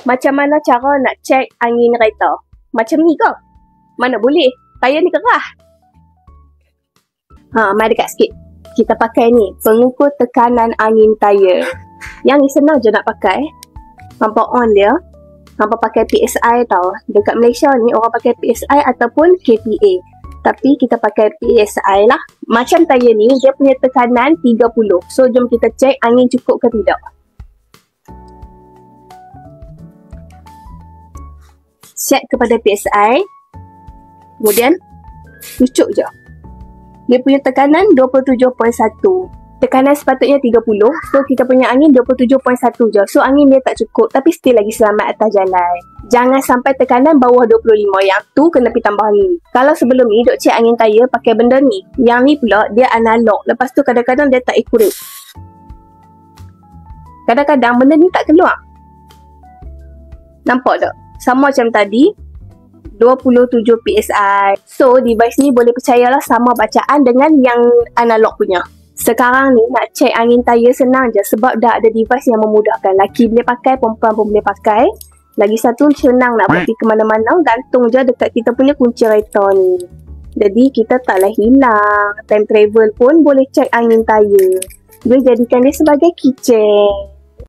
Macam mana cara nak cek angin kereta? Macam ni ke? Mana boleh? Tayar ni kerah. Mari dekat sikit. Kita pakai ni, pengukur tekanan angin tayar. Yang ni senang je nak pakai. Hampa on dia. Hampa pakai PSI tau. Dekat Malaysia ni orang pakai PSI ataupun KPA. Tapi kita pakai PSI lah. Macam tayar ni, dia punya tekanan 30. So, jom kita cek angin cukup ke tidak. Set kepada PSI. Kemudian, cucuk je. Dia punya tekanan 27.1. Tekanan sepatutnya 30. So, kita punya angin 27.1 je. So, angin dia tak cukup. Tapi still lagi selamat atas jalan. Jangan sampai tekanan bawah 25. Yang tu kena pergi tambah ni. Kalau sebelum ni, duk cek angin tayar pakai benda ni. Yang ni pula, dia analog. Lepas tu kadang-kadang dia tak akurat. Kadang-kadang benda ni tak keluar. Nampak tak? Sama macam tadi, 27 PSI. So, device ni boleh percayalah sama bacaan dengan yang analog punya. Sekarang ni nak cek angin tayar senang je sebab dah ada device yang memudahkan. Laki boleh pakai, perempuan pun boleh pakai. Lagi satu senang nak pergi ke mana-mana, gantung je dekat kita punya kunci kereta ni. Jadi kita taklah hilang. Time travel pun boleh cek angin tayar. Dia jadikan dia sebagai keychain.